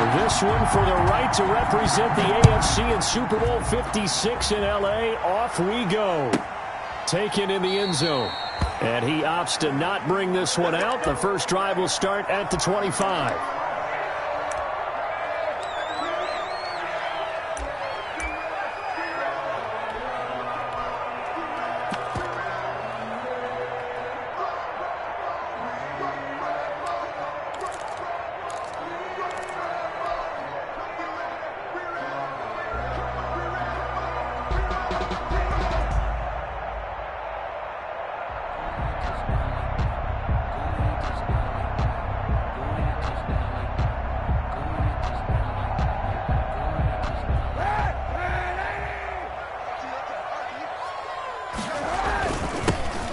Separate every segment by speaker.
Speaker 1: This one for the right to represent the AFC in Super Bowl 56 in L.A. Off we go. Taken in the end zone. And he opts to not bring this one out. The first drive will start at the 25.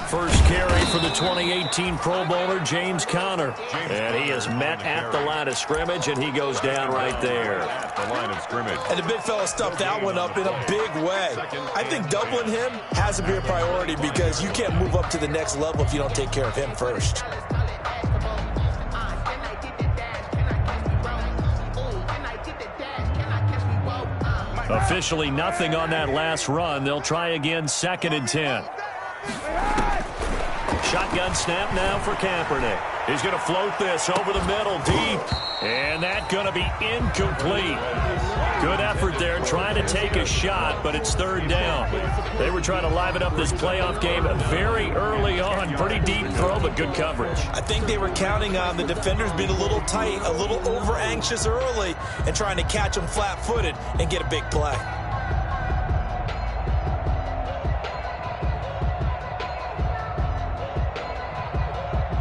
Speaker 1: First carry for the 2018 Pro Bowler, James Conner. And he is met at the line of scrimmage, and he goes down right there.
Speaker 2: At the line of scrimmage.
Speaker 3: And the big fella stuffed that one up in a big way. I think doubling him has to be a priority because you can't move up to the next level if you don't take care of him first.
Speaker 1: Officially nothing on that last run. They'll try again, 2nd and 10. Shotgun snap now for Kaepernick. He's going to float this over the middle, deep. And that's going to be incomplete. Good effort there, trying to take a shot, but it's 3rd down. They were trying to liven up this playoff game very early on. Pretty deep throw, but good coverage.
Speaker 3: I think they were counting on the defenders being a little tight, a little over-anxious early, and trying to catch them flat-footed and get a big play.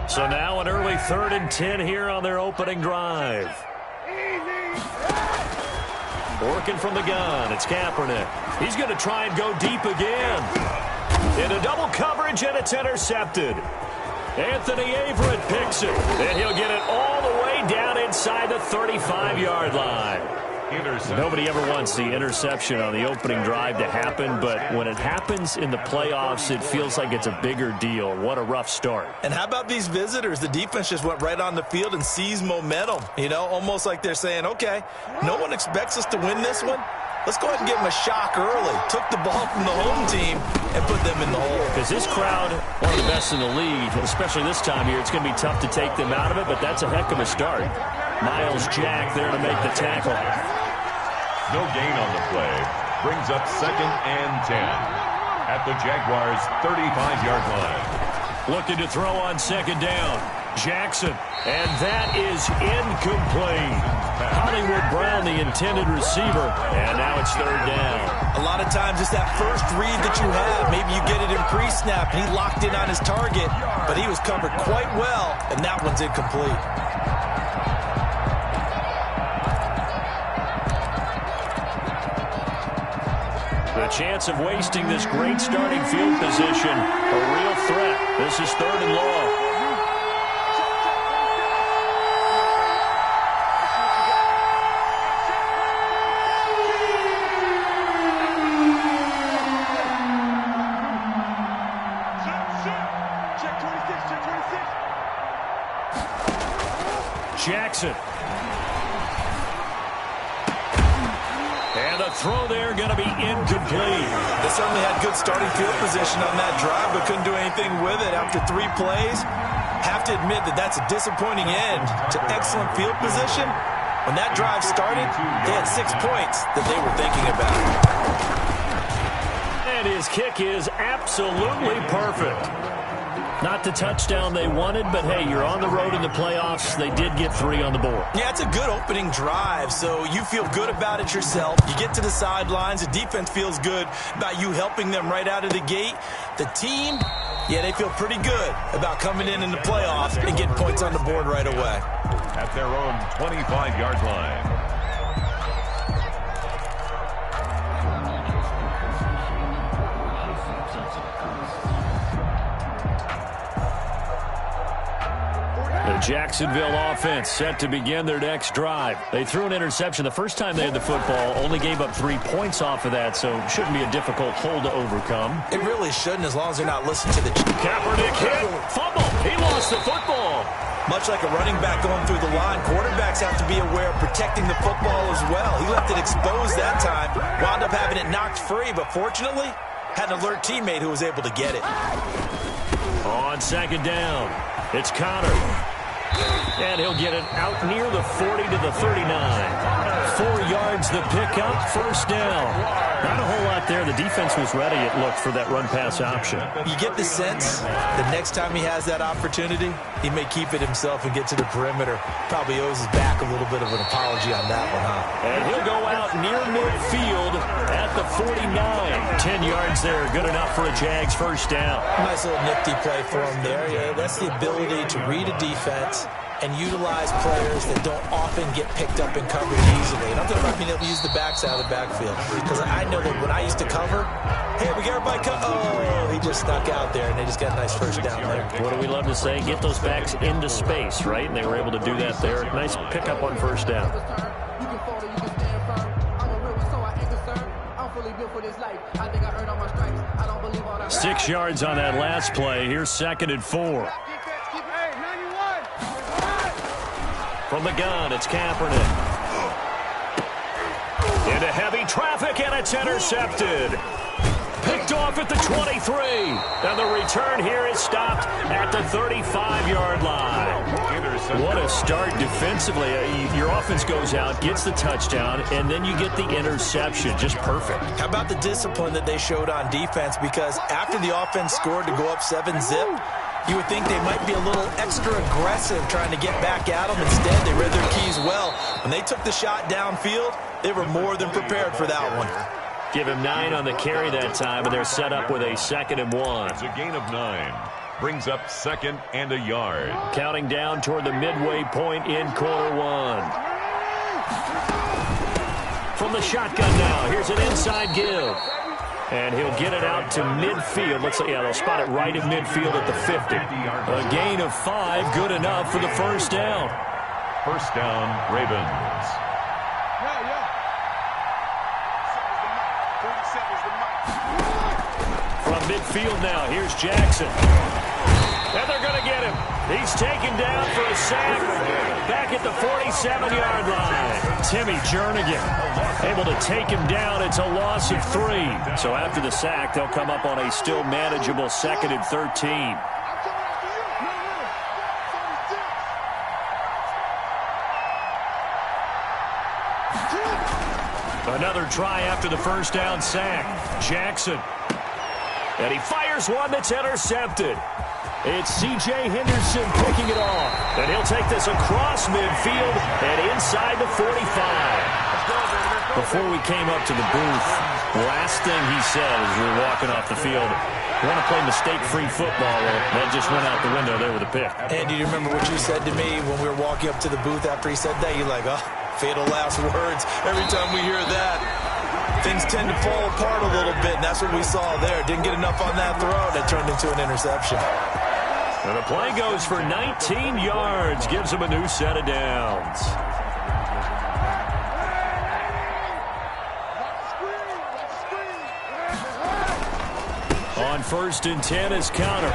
Speaker 1: So now an early 3rd and 10 here on their opening drive. Working from the gun, it's Kaepernick. He's going to try and go deep again. Into double coverage, and it's intercepted. Anthony Averett picks it, and he'll get it all the way down inside the 35-yard line. Nobody ever wants the interception on the opening drive to happen, but when it happens in the playoffs, it feels like it's a bigger deal. What a rough start.
Speaker 3: And how about these visitors? The defense just went right on the field and seized momentum. You know, almost like they're saying, okay, no one expects us to win this one. Let's go ahead and give them a shock early. Took the ball from the home team and put them in the hole.
Speaker 1: Because this crowd, one of the best in the league, especially this time of year, it's going to be tough to take them out of it, but that's a heck of a start. Miles Jack there to make the tackle.
Speaker 2: No gain on the play. Brings up 2nd and 10 at the Jaguars' 35-yard line.
Speaker 1: Looking to throw on 2nd down. Jackson. And that is incomplete. Hollywood Brown, the intended receiver. And now it's 3rd down.
Speaker 3: A lot of times it's that first read that you have. Maybe you get it in pre-snap, and he locked in on his target. But he was covered quite well, and that one's incomplete.
Speaker 1: The chance of wasting this great starting field position, a real threat. This is 3rd and long. Jackson. And the throw there going to be incomplete.
Speaker 3: They certainly had good starting field position on that drive, but couldn't do anything with it after 3 plays. Have to admit that that's a disappointing end to excellent field position. When that drive started, they had 6 points that they were thinking about.
Speaker 1: And his kick is absolutely perfect. Not the touchdown they wanted, but hey, you're on the road in the playoffs. They did get 3 on the board.
Speaker 3: Yeah, it's a good opening drive, so you feel good about it yourself. You get to the sidelines. The defense feels good about you helping them right out of the gate. The team, yeah, they feel pretty good about coming in the playoffs and getting points on the board right away.
Speaker 2: At their own 25-yard line.
Speaker 1: The Jacksonville offense set to begin their next drive. They threw an interception the first time they had the football, only gave up 3 points off of that, so it shouldn't be a difficult hole to overcome.
Speaker 3: It really shouldn't, as long as they're not listening to the...
Speaker 1: Kaepernick hit, fumble, he lost the football.
Speaker 3: Much like a running back going through the line, quarterbacks have to be aware of protecting the football as well. He left it exposed that time, wound up having it knocked free, but fortunately, had an alert teammate who was able to get it.
Speaker 1: On second down, it's Connor. And he'll get it out near the 40 to the 39. 4 yards the pickup, first down. Not a whole lot there. The defense was ready, it looked, for that run-pass option.
Speaker 3: You get the sense the next time he has that opportunity, he may keep it himself and get to the perimeter. Probably owes his back a little bit of an apology on that one, huh?
Speaker 1: And he'll go out near midfield at the 49. 10 yards there, good enough for a Jags first down.
Speaker 3: Nice little nifty play for him there. Yeah, that's the ability to read a defense and utilize players that don't often get picked up and covered easily. And I'm talking about being able to use the backside of the backfield. Because I know that when I used to cover, hey, we got everybody oh, he just snuck out there, and they just got a nice first down there.
Speaker 1: What do we love to say? Get those backs into space, right? And they were able to do that there. Nice pickup on first down. 6 yards on that last play. Here's 2nd and 4. From the gun, it's Kaepernick. Into heavy traffic, and it's intercepted. Picked off at the 23. And the return here is stopped at the 35-yard line. What a start defensively. Your offense goes out, gets the touchdown, and then you get the interception. Just perfect. How
Speaker 3: about the discipline that they showed on defense? Because after the offense scored to go up 7-zip, you would think they might be a little extra aggressive trying to get back at them. Instead, they read their keys well. When they took the shot downfield, they were more than prepared for that one.
Speaker 1: Give him 9 on the carry that time, and they're set up with a 2nd and 1.
Speaker 2: It's a gain of 9. Brings up 2nd and a yard.
Speaker 1: Counting down toward the midway point in quarter 1. From the shotgun now, here's an inside give. And he'll get it out to midfield. Let's say, yeah, they'll spot it right at midfield at the 50. A gain of 5, good enough for the first down.
Speaker 2: First down, Ravens.
Speaker 1: From midfield now, here's Jackson. And they're going to get him. He's taken down for a sack back at the 47-yard line. Timmy Jernigan able to take him down. It's a loss of 3. So after the sack, they'll come up on a still manageable 2nd and 13. Another try after the first down sack. Jackson. And he fires one that's intercepted. It's C.J. Henderson picking it off. And he'll take this across midfield and inside the 45. Before we came up to the booth, last thing he said as we were walking off the field, want to play mistake-free football. Well, that just went out the window there with a pick.
Speaker 3: And do you remember what you said to me when we were walking up to the booth after he said that? You're like, oh, fatal last words. Every time we hear that, things tend to fall apart a little bit, and that's what we saw there. Didn't get enough on that throw. That turned into an interception.
Speaker 1: And the play goes for 19 yards. Gives him a new set of downs. On 1st and 10 is Connor.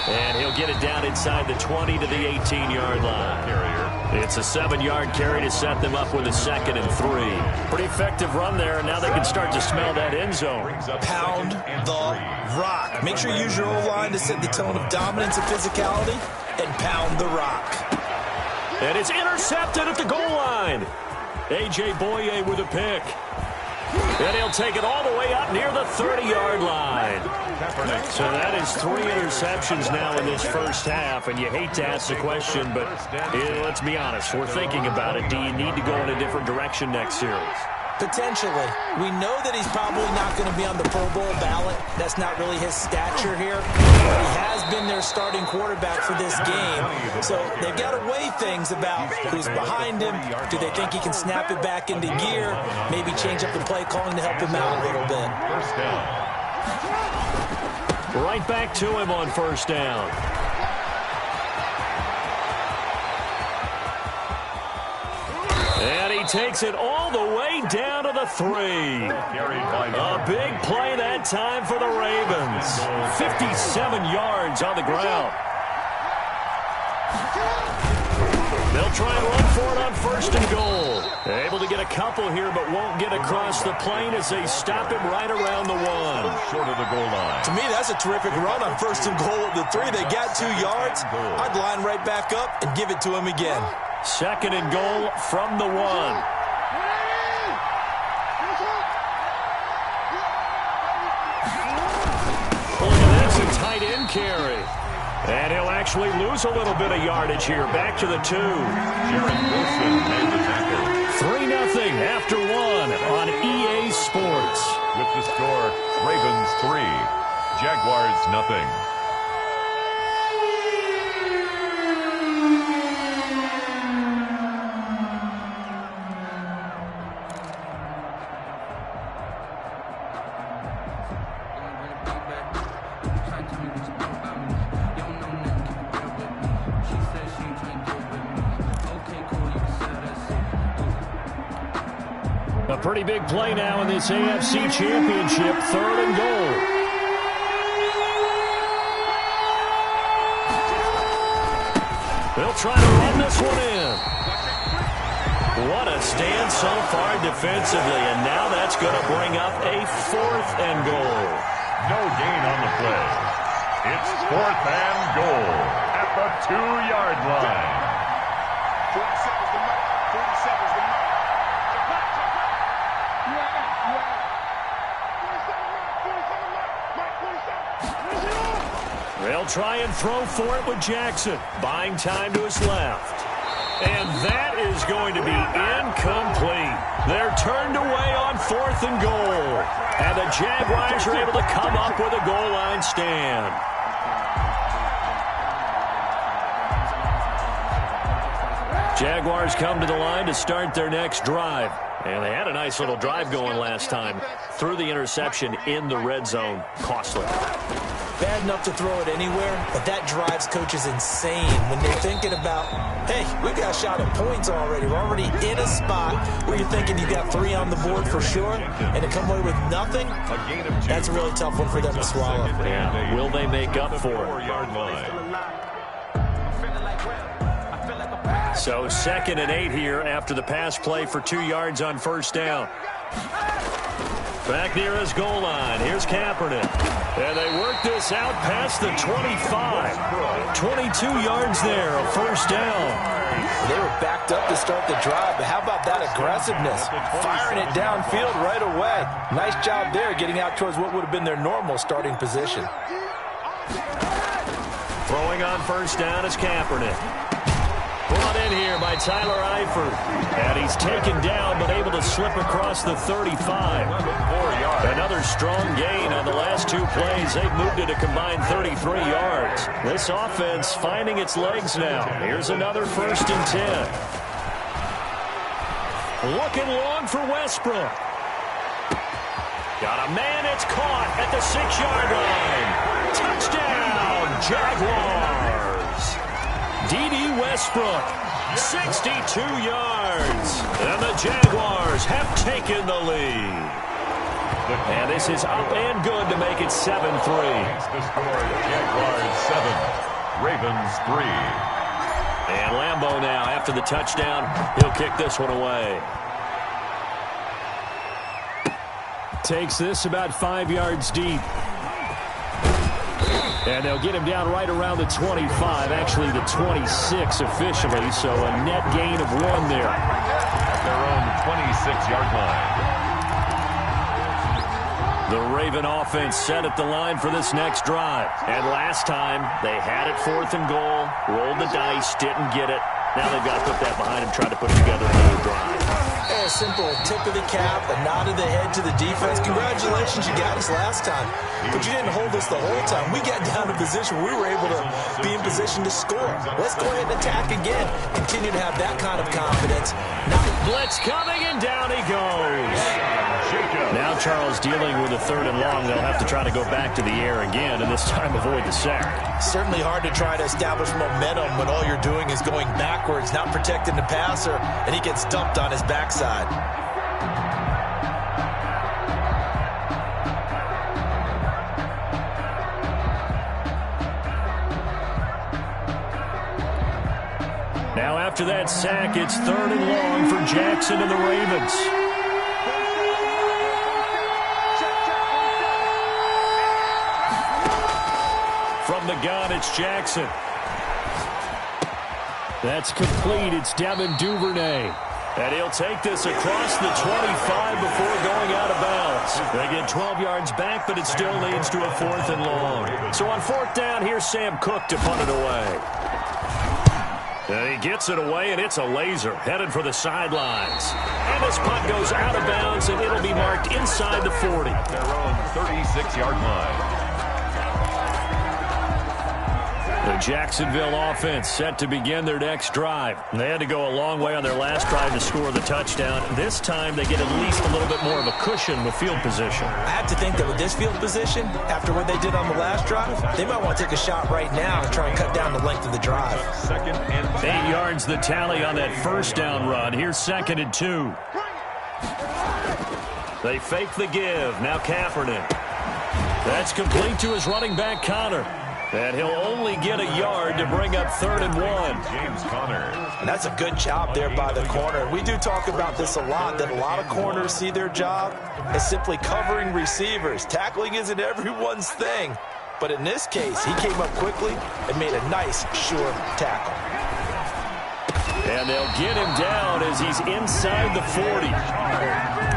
Speaker 1: And he'll get it down inside the 20 to the 18-yard line. It's a 7-yard carry to set them up with a 2nd and 3. Pretty effective run there, and now they can start to smell that end zone.
Speaker 3: Pound the rock. Make sure you use your O-line to set the tone of dominance and physicality, and pound the rock.
Speaker 1: And it's intercepted at the goal line. A.J. Boye with a pick. And he'll take it all the way up near the 30-yard line. So that is 3 interceptions now in this first half, and you hate to ask the question, but let's be honest. We're thinking about it. Do you need to go in a different direction next series?
Speaker 3: Potentially. We know that he's probably not going to be on the Pro Bowl ballot. That's not really his stature here. But he has been their starting quarterback for this game. So they've got to weigh things about who's behind him. Do they think he can snap it back into gear? Maybe change up the play calling to help him out a little bit.
Speaker 2: First down.
Speaker 1: Right back to him on first down. And he takes it all the way down to the 3. A big play that time for the Ravens. 57 yards on the ground. They'll try and run for it on first and goal. Able to get a couple here, but won't get across the plane as they stop him right around the 1.
Speaker 2: Short of the goal line.
Speaker 3: To me, that's a terrific run on first and goal at the 3. They got 2 yards. I'd line right back up and give it to him again.
Speaker 1: Second and goal from the 1. That's a tight end carry. And he'll actually lose a little bit of yardage here. Back to the 2.
Speaker 2: Jaron Wilson made the tackle.
Speaker 1: 3-0 after 1 on EA Sports.
Speaker 2: With the score, Ravens 3, Jaguars nothing.
Speaker 1: A pretty big play now in this AFC Championship, 3rd and goal. They'll try to run this one in. What a stand so far defensively, and now that's going to bring up a 4th and goal.
Speaker 2: No gain on the play. It's 4th and goal at the 2-yard line.
Speaker 4: 40 seconds to mark. 40 seconds to mark.
Speaker 1: They'll try and throw for it with Jackson. Buying time to his left. And that is going to be incomplete. They're turned away on 4th and goal. And the Jaguars are able to come up with a goal line stand. Jaguars come to the line to start their next drive. And they had a nice little drive going last time. Threw the interception in the red zone. Costly.
Speaker 3: Bad enough to throw it anywhere, but that drives coaches insane when they're thinking about, hey, we've got a shot at points already. We're already in a spot where you're thinking you've got 3 on the board for sure, and to come away with nothing, that's a really tough one for them to swallow.
Speaker 1: Yeah. Will they make up for it? So 2nd and 8 here after the pass play for 2 yards on first down. Back near his goal line. Here's Kaepernick. And they work this out past the 25. 22 yards there, a first down.
Speaker 3: They were backed up to start the drive, but how about that aggressiveness? Firing it downfield right away. Nice job there getting out towards what would have been their normal starting position.
Speaker 1: Throwing on first down is Kaepernick. Brought in here by Tyler Eifert. And he's taken down, but able to slip across the 35. Another strong gain on the last 2 plays. They've moved it a combined 33 yards. This offense finding its legs now. Here's another 1st and 10. Looking long for Westbrook. Got a man, it's caught at the 6-yard line. Touchdown, Jaguars. D.D. Westbrook, 62 yards. And the Jaguars have taken the lead. And this is up and good to make it 7-3.
Speaker 2: The score, Jaguars 7, Ravens 3.
Speaker 1: And Lambeau now, after the touchdown, he'll kick this one away. Takes this about 5 yards deep. And they'll get him down right around the 25, actually the 26 officially, so a net gain of 1 there.
Speaker 2: At their own 26-yard line.
Speaker 1: The Raven offense set at the line for this next drive. And last time, they had it 4th and goal, rolled the dice, didn't get it. Now they've got to put that behind them, try to put together another drive.
Speaker 3: A simple tip of the cap, a nod of the head to the defense. Congratulations, you got us last time. But you didn't hold us the whole time. We got down in position where we were able to be in position to score. Let's go ahead and attack again. Continue to have that kind of confidence.
Speaker 1: Blitz coming, and down he goes. Now Charles dealing with a 3rd and long. They'll have to try to go back to the air again, and this time avoid the sack.
Speaker 3: Certainly hard to try to establish momentum when all you're doing is going backwards, not protecting the passer, and he gets dumped on his backside.
Speaker 1: Now after that sack, it's 3rd and long for Jackson and the Ravens. From the gun, it's Jackson. That's complete. It's Devin Duvernay. And he'll take this across the 25 before going out of bounds. They get 12 yards back, but it still leads to a 4th and long. So on 4th down, here's Sam Cook to punt it away. And he gets it away, and it's a laser headed for the sidelines. And this punt goes out of bounds, and it'll be marked inside the 40.
Speaker 2: Their own 36-yard line.
Speaker 1: The Jacksonville offense set to begin their next drive. They had to go a long way on their last drive to score the touchdown. This time they get at least a little bit more of a cushion with field position.
Speaker 3: I have to think that with this field position, after what they did on the last drive, they might want to take a shot right now and try and cut down the length of the drive.
Speaker 2: 2nd and
Speaker 1: 8 yards the tally on that 1st down run. Here's 2nd and 2. They fake the give. Now Kaepernick. That's complete to his running back, Connor. And he'll only get a yard to bring up 3rd and 1.
Speaker 2: James Conner.
Speaker 3: And that's a good job there by the corner. We do talk about this a lot, that a lot of corners see their job as simply covering receivers. Tackling isn't everyone's thing. But in this case, he came up quickly and made a nice, sure tackle.
Speaker 1: And they'll get him down as he's inside the 40.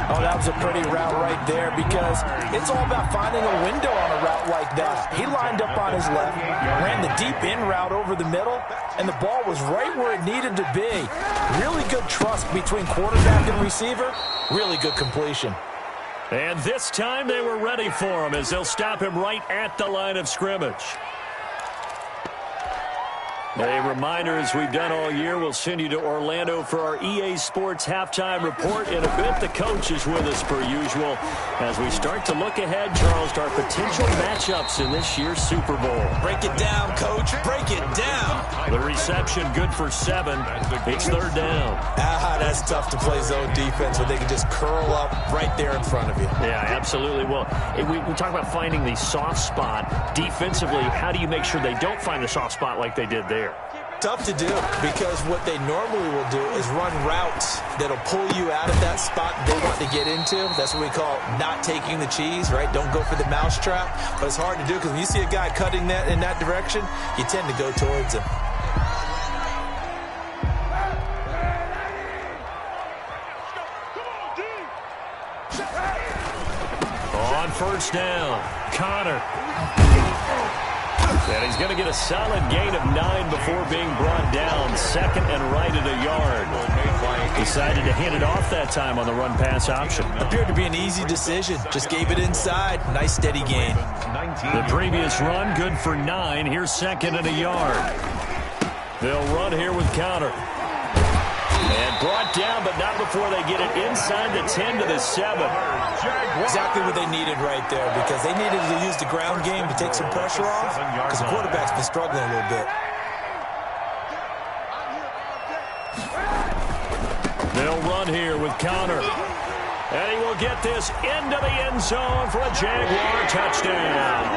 Speaker 3: Oh, that was a pretty route right there because it's all about finding a window on a route like that. He lined up on his left, ran the deep in route over the middle, and the ball was right where it needed to be. Really good trust between quarterback and receiver. Really good completion.
Speaker 1: And this time they were ready for him as they'll stop him right at the line of scrimmage. A reminder, as we've done all year, we'll send you to Orlando for our EA Sports halftime report. In a bit, the coach is with us per usual as we start to look ahead, Charles, to our potential matchups in this year's Super Bowl.
Speaker 3: Break it down, coach. Break it down.
Speaker 1: The reception good for 7. It's 3rd down.
Speaker 3: That's tough to play zone defense when they can just curl up right there in front of you.
Speaker 1: Yeah, absolutely. Well, we talk about finding the soft spot. Defensively, how do you make sure they don't find the soft spot like they did there?
Speaker 3: Tough to do because what they normally will do is run routes that'll pull you out of that spot they want to get into. That's what we call not taking the cheese, right? Don't go for the mousetrap. But it's hard to do because when you see a guy cutting that in that direction, you tend to go towards him.
Speaker 1: On 1st down, Connor. And he's going to get a solid gain of 9 before being brought down. 2nd and right at a yard. Decided to hand it off that time on the run-pass option.
Speaker 3: Appeared to be an easy decision. Just gave it inside. Nice steady gain.
Speaker 1: The previous run, good for 9. Here's 2nd and a yard. They'll run here with Connor. And brought down, but not before they get it inside the 10 to the 7.
Speaker 3: Exactly what they needed right there because they needed to use the ground game to take some pressure off because the quarterback's been struggling a little bit.
Speaker 1: They'll run here with Connor. And he will get this into the end zone for a Jaguar touchdown.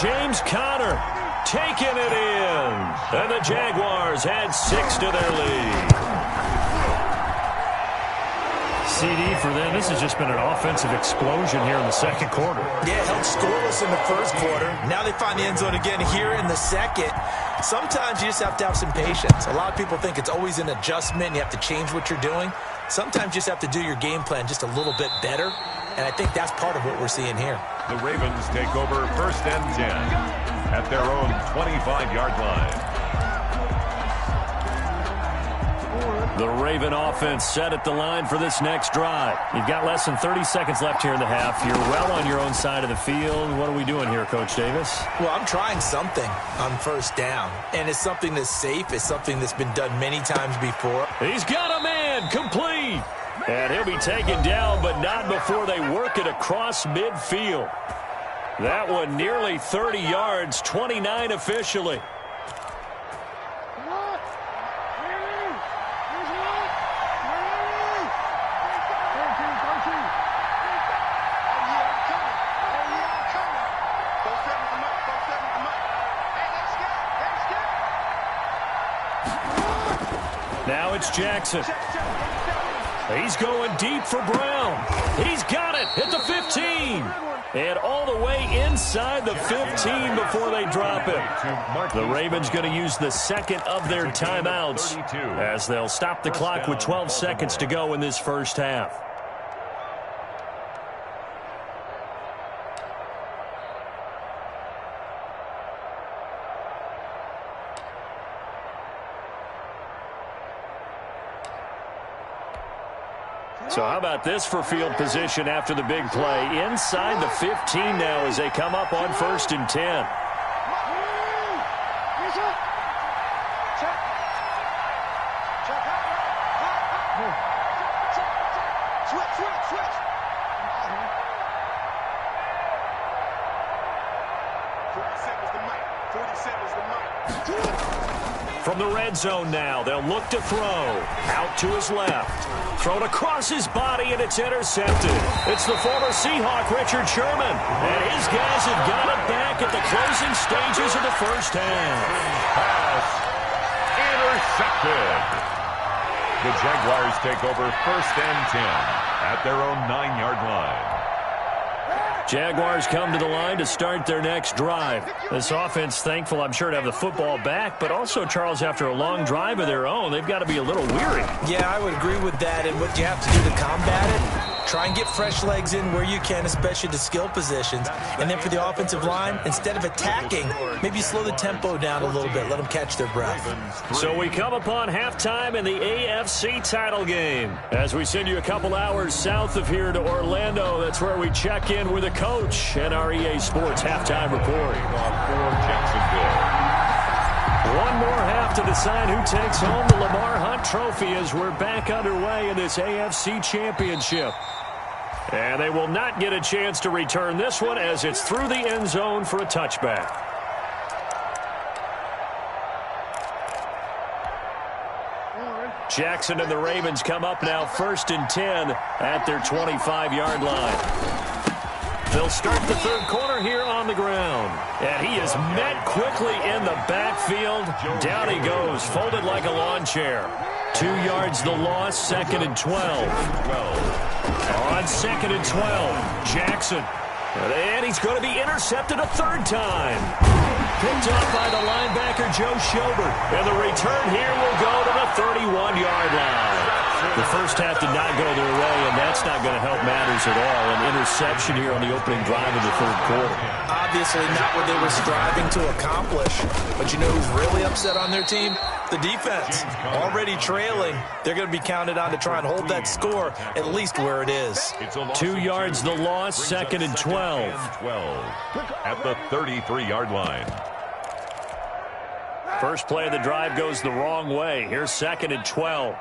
Speaker 1: James Conner taking it in. And the Jaguars add 6 to their lead. CD for them. This has just been an offensive explosion here in the 2nd quarter.
Speaker 3: Yeah, held scoreless in the 1st quarter. Now they find the end zone again here in the 2nd. Sometimes you just have to have some patience. A lot of people think it's always an adjustment. You have to change what you're doing. Sometimes you just have to do your game plan just a little bit better. And I think that's part of what we're seeing here.
Speaker 2: The Ravens take over 1st and 10 at their own 25-yard line.
Speaker 1: The Raven offense set at the line for this next drive. You've got less than 30 seconds left here in the half. You're well on your own side of the field. What are we doing here, Coach Davis?
Speaker 3: Well, I'm trying something on 1st down. And it's something that's safe. It's something that's been done many times before.
Speaker 1: He's got a man complete. And he'll be taken down, but not before they work it across midfield. That one nearly 30 yards, 29 officially. Now it's Jackson. He's going deep for Brown. He's got it at the 15. And all the way inside the 15 before they drop him. The Ravens going to use the second of their timeouts as they'll stop the clock with 12 seconds to go in this first half. So how about this for field position after the big play? Inside the 15 now as they come up on 1st and 10. From the red zone now, they'll look to throw. Out to his left. Thrown across his body, and it's intercepted. It's the former Seahawk, Richard Sherman. And his guys have got it back at the closing stages of the first half.
Speaker 2: Pass intercepted. The Jaguars take over 1st and 10 at their own 9-yard line.
Speaker 1: Jaguars come to the line to start their next drive. This offense, thankful, I'm sure, to have the football back, but also, Charles, after a long drive of their own, they've got to be a little weary.
Speaker 3: Yeah, I would agree with that, and what you have to do to combat it, try and get fresh legs in where you can, especially to skill positions. And then for the offensive line, instead of attacking, maybe slow the tempo down a little bit, let them catch their breath.
Speaker 1: So we come upon halftime in the AFC title game. As we send you a couple hours south of here to Orlando, that's where we check in with a coach and our EA Sports halftime report.
Speaker 2: For Jacksonville.
Speaker 1: One more half to decide who takes home the Lamar Hunt Trophy as we're back underway in this AFC Championship. And they will not get a chance to return this one as it's through the end zone for a touchback. Jackson and the Ravens come up now 1st and 10 at their 25-yard line. They'll start the third quarter here on the ground. And he is met quickly in the backfield. Down he goes, folded like a lawn chair. 2 yards the loss, 2nd and 12. On 2nd and 12, Jackson. And he's going to be intercepted a third time. Picked up by the linebacker, Joe Schobert. And the return here will go to the 31-yard line. The first half did not go their way, and that's not going to help matters at all. An interception here on the opening drive of the third quarter.
Speaker 3: Obviously not what they were striving to accomplish. But you know who's really upset on their team? The defense. Already trailing. They're going to be counted on to try and hold that score at least where it is.
Speaker 1: 2 yards the loss, 2nd and 12.
Speaker 2: At the 33-yard line.
Speaker 1: First play of the drive goes the wrong way. Here's 2nd and 12.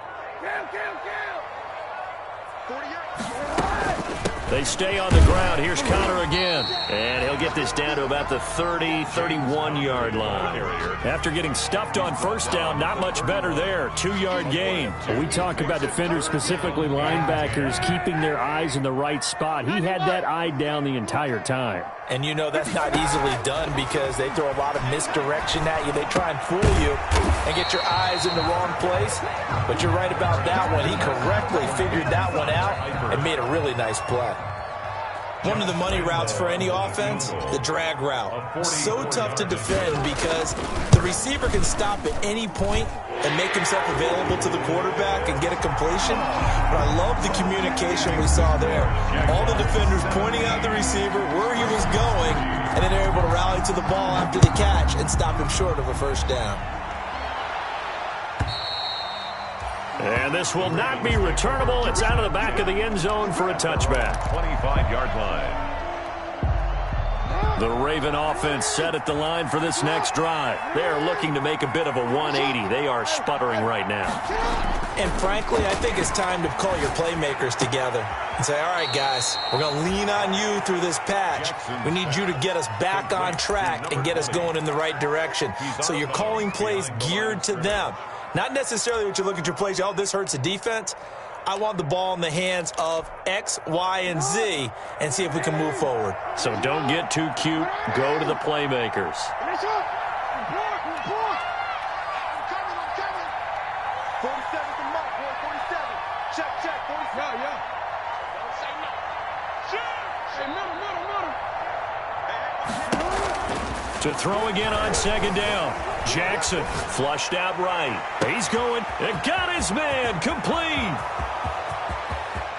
Speaker 1: They stay on the ground. Here's Connor again. And he'll get this down to about the 30, 31-yard line. After getting stuffed on first down, not much better there. 2-yard gain.
Speaker 5: We talk about defenders, specifically linebackers, keeping their eyes in the right spot. He had that eye down the entire time.
Speaker 3: And you know that's not easily done because they throw a lot of misdirection at you. They try and fool you and get your eyes in the wrong place. But you're right about that one. He correctly figured that one out and made a really nice play. One of the money routes for any offense, the drag route. So tough to defend because the receiver can stop at any point and make himself available to the quarterback and get a completion. But I love the communication we saw there. All the defenders pointing out the receiver, where he was going, and then they're able to rally to the ball after the catch and stop him short of a first down.
Speaker 1: And this will not be returnable. It's out of the back of the end zone for a touchback.
Speaker 2: 25-yard line.
Speaker 1: The Raven offense set at the line for this next drive. They are looking to make a bit of a 180. They are sputtering right now.
Speaker 3: And frankly, I think it's time to call your playmakers together and say, all right, guys, we're going to lean on you through this patch. We need you to get us back on track and get us going in the right direction. So you're calling plays geared to them. Not necessarily what you look at your plays, oh, this hurts the defense. I want the ball in the hands of X, Y, and Z and see if we can move forward.
Speaker 1: So don't get too cute. Go to the playmakers.
Speaker 4: 47's the mark, boy. 47. Check. 47. Yeah. Don't say no. Shoot. Hey, middle.
Speaker 1: To throw again on second down. Jackson flushed out right. He's going and got his man complete.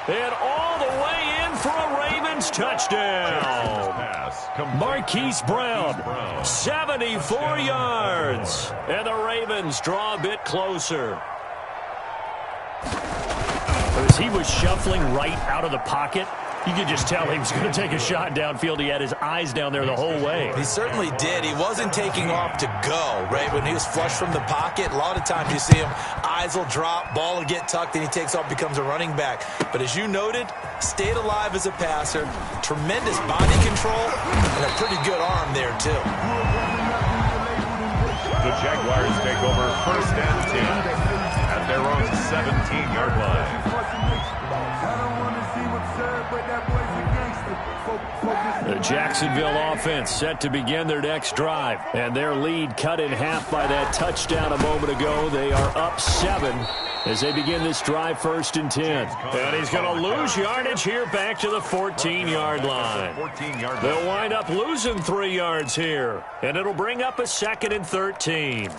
Speaker 1: And all the way in for a Ravens touchdown. Marquise Brown, 74 yards. And the Ravens draw a bit closer. As he was shuffling right out of the pocket, you could just tell he was going to take a shot downfield. He had his eyes down there the whole way.
Speaker 3: He certainly did. He wasn't taking off to go, right? When he was flushed from the pocket, a lot of times you see him, eyes will drop, ball will get tucked, and he takes off, becomes a running back. But as you noted, stayed alive as a passer, tremendous body control, and a pretty good arm there, too.
Speaker 2: The Jaguars take over 1st and 10 at their own 17-yard line.
Speaker 1: The Jacksonville offense set to begin their next drive, and their lead cut in half by that touchdown a moment ago. They are up 7 as they begin this drive 1st and 10. And he's going to lose yardage here back to the 14-yard line. They'll wind up losing 3 yards here, and it'll bring up a 2nd and 13.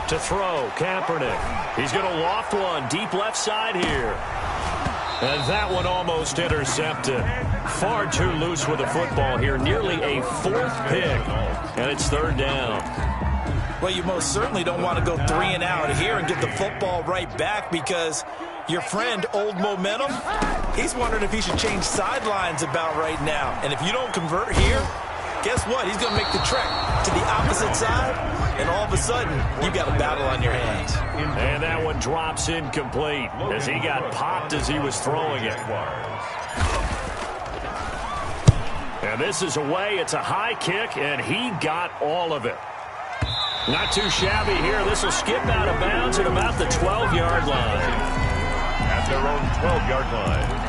Speaker 1: To throw, Kaepernick. He's going to loft one deep left side here. And that one almost intercepted. Far too loose with the football here. Nearly a 4th pick. And it's 3rd down.
Speaker 3: Well, you most certainly don't want to go 3 and out here and get the football right back because your friend, Old Momentum, he's wondering if he should change sidelines about right now. And if you don't convert here, guess what? He's going to make the trek to the opposite side, and all of a sudden, you've got a battle on your hands.
Speaker 1: And that one drops incomplete as he got popped as he was throwing it. And this is away. It's a high kick, and he got all of it. Not too shabby here. This will skip out of bounds at about the 12-yard line.
Speaker 2: At their own 12-yard line.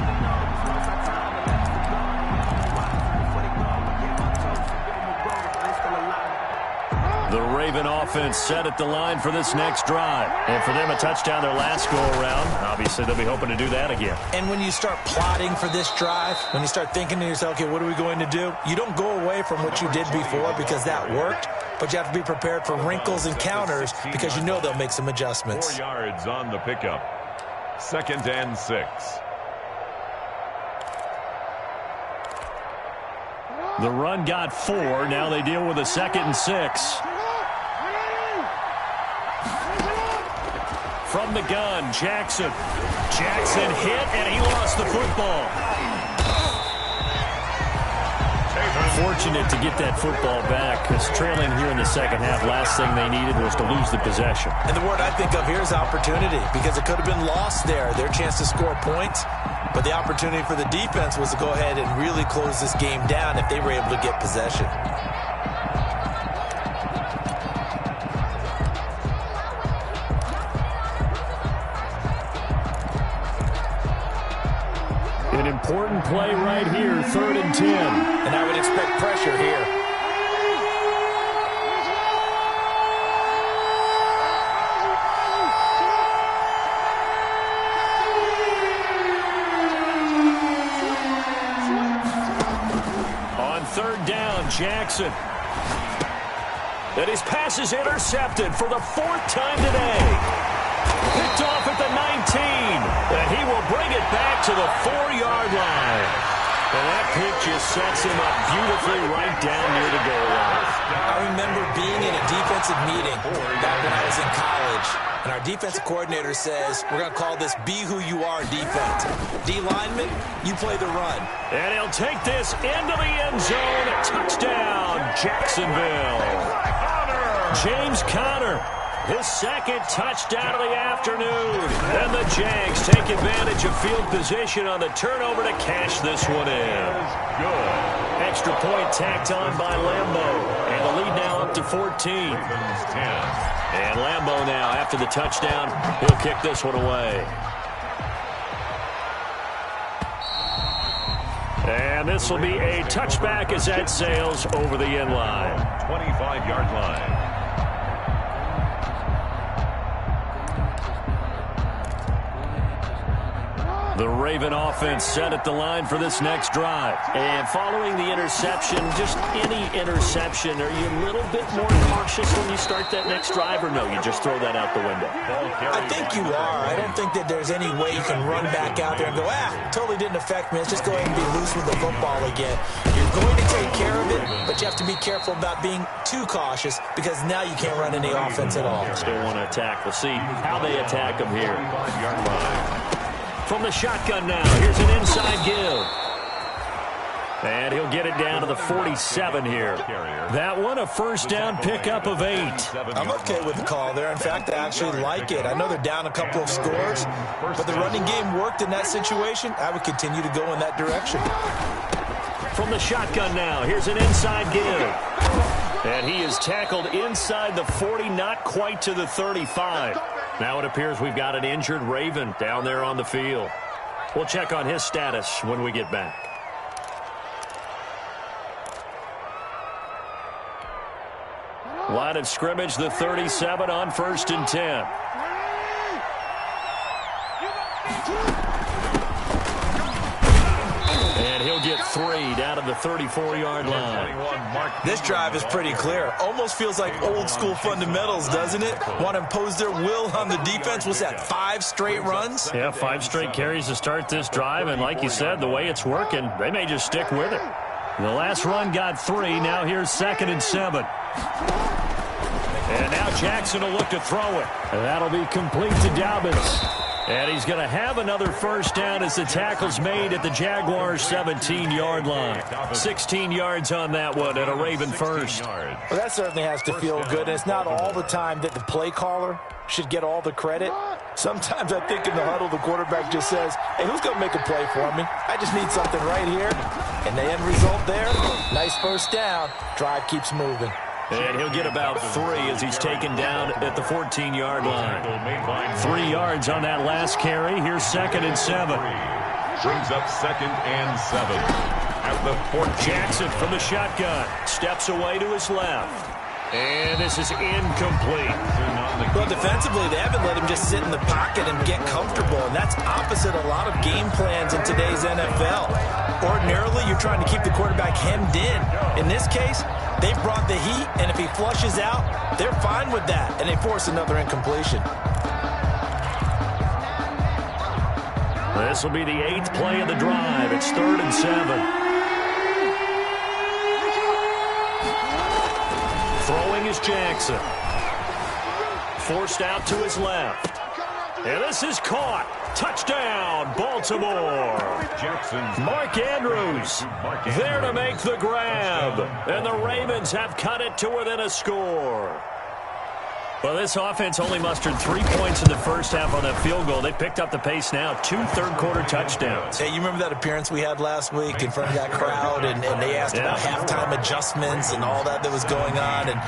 Speaker 1: The Raven offense set at the line for this next drive. And for them, a touchdown their last go-around. Obviously, they'll be hoping to do that again.
Speaker 3: And when you start plotting for this drive, when you start thinking to yourself, okay, what are we going to do? You don't go away from what you did before because that worked, but you have to be prepared for wrinkles and counters because you know they'll make some adjustments.
Speaker 2: 4 yards on the pickup. 2nd and 6.
Speaker 1: The run got 4. Now they deal with a 2nd and 6. From the gun, Jackson. Jackson hit, and he lost the football. Fortunate to get that football back because trailing here in the second half, last thing they needed was to lose the possession.
Speaker 3: And the word I think of here is opportunity because it could have been lost there, their chance to score points. But the opportunity for the defense was to go ahead and really close this game down if they were able to get possession.
Speaker 1: An important play right here, 3rd and 10.
Speaker 3: And I would expect pressure here.
Speaker 1: On 3rd down, Jackson. And his pass is intercepted for the 4th time today. Picked off at the 19, and he will bring it back to the 4-yard line. And that pick just sets him up beautifully right down near the goal line.
Speaker 3: I remember being in a defensive meeting back when I was in college, and our defensive coordinator says, we're going to call this Be Who You Are defense. D lineman, you play the run.
Speaker 1: And he'll take this into the end zone. Touchdown, Jacksonville. James Conner. His 2nd touchdown of the afternoon. And the Jags take advantage of field position on the turnover to cash this one in.
Speaker 2: Good.
Speaker 1: Extra point tacked on by Lambo. And the lead now up to 14.
Speaker 2: Ravens 10.
Speaker 1: And Lambo now, after the touchdown, he'll kick this one away. And this will be a touchback as that sails over the end line.
Speaker 2: 25-yard line.
Speaker 1: The Raven offense set at the line for this next drive. And following the interception, just any interception, are you a little bit more cautious when you start that next drive, or no, you just throw that out the window?
Speaker 3: I think you are. I don't think that there's any way you can run back out there and go, totally didn't affect me. Let's just go ahead and be loose with the football again. You're going to take care of it, but you have to be careful about being too cautious because now you can't run any offense at all.
Speaker 1: Still want to attack. We'll see how they attack them here.
Speaker 2: 25-yard line.
Speaker 1: From the shotgun now, here's an inside give. And he'll get it down to the 47 here. That one, a first down pickup of 8.
Speaker 3: I'm okay with the call there. In fact, I actually like it. I know they're down a couple of scores, but the running game worked in that situation. I would continue to go in that direction.
Speaker 1: From the shotgun now, here's an inside give. And he is tackled inside the 40, not quite to the 35. Now it appears we've got an injured Raven down there on the field. We'll check on his status when we get back. Line of scrimmage, the 37 on 1st and 10. And he'll get 3 down to the 34-yard line.
Speaker 3: This drive is pretty clear. Almost feels like old school fundamentals, doesn't it? Want to impose their will on the defense. What's that, 5 straight runs?
Speaker 5: Yeah, 5 straight carries to start this drive, and like you said, the way it's working, they may just stick with it. The last run got 3. Now here's 2nd and 7. And now Jackson will look to throw it. And that'll be complete to Dobbins. And he's going to have another first down as the tackle's made at the Jaguars' 17-yard line. 16 yards on that one and a Raven first.
Speaker 3: Well, that certainly has to feel good. And it's not all the time that the play caller should get all the credit. Sometimes I think in the huddle, the quarterback just says, hey, who's going to make a play for me? I just need something right here. And the end result there, nice first down. Drive keeps moving.
Speaker 1: And he'll get about 3 as he's taken down at the 14-yard line. 3 yards on that last carry. Here's 2nd and 7.
Speaker 2: Brings up 2nd and 7. At the 14.
Speaker 1: Jackson from the shotgun. Steps away to his left. And this is incomplete.
Speaker 3: Well, defensively, they haven't let him just sit in the pocket and get comfortable, and that's opposite a lot of game plans in today's NFL. Ordinarily, you're trying to keep the quarterback hemmed in. In this case, they brought the heat, and if he flushes out, they're fine with that, and they force another incompletion.
Speaker 1: This will be the 8th play of the drive. It's 3rd and 7. Throwing is Jackson. Forced out to his left. And this is caught. Touchdown, Baltimore. Mark Andrews there to make the grab. And the Ravens have cut it to within a score. Well, this offense only mustered 3 points in the first half on that field goal. They picked up the pace now. 2 third-quarter touchdowns.
Speaker 3: Hey, you remember that appearance we had last week in front of that crowd, and they asked about halftime adjustments and all that was going on. And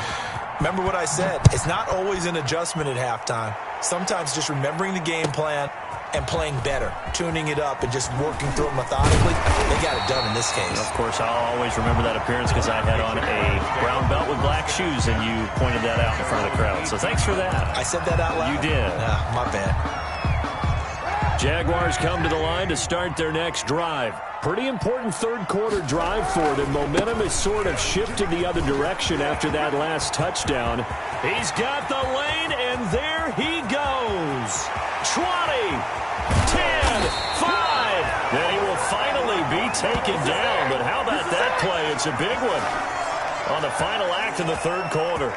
Speaker 3: remember what I said. It's not always an adjustment at halftime. Sometimes just remembering the game plan and playing better, tuning it up and just working through it methodically. They got it done in this case.
Speaker 1: Of course, I'll always remember that appearance because I had on a brown belt with black shoes, and you pointed that out in front of the crowd. So thanks for that.
Speaker 3: I said that out loud?
Speaker 1: You did.
Speaker 3: My bad.
Speaker 1: Jaguars come to the line to start their next drive. Pretty important third-quarter drive for them. Momentum has sort of shifted the other direction after that last touchdown. He's got the lane, and there he goes. 20, 10, 5. Then he will finally be taken down. But how about that play? It's a big one on the final act of the third quarter.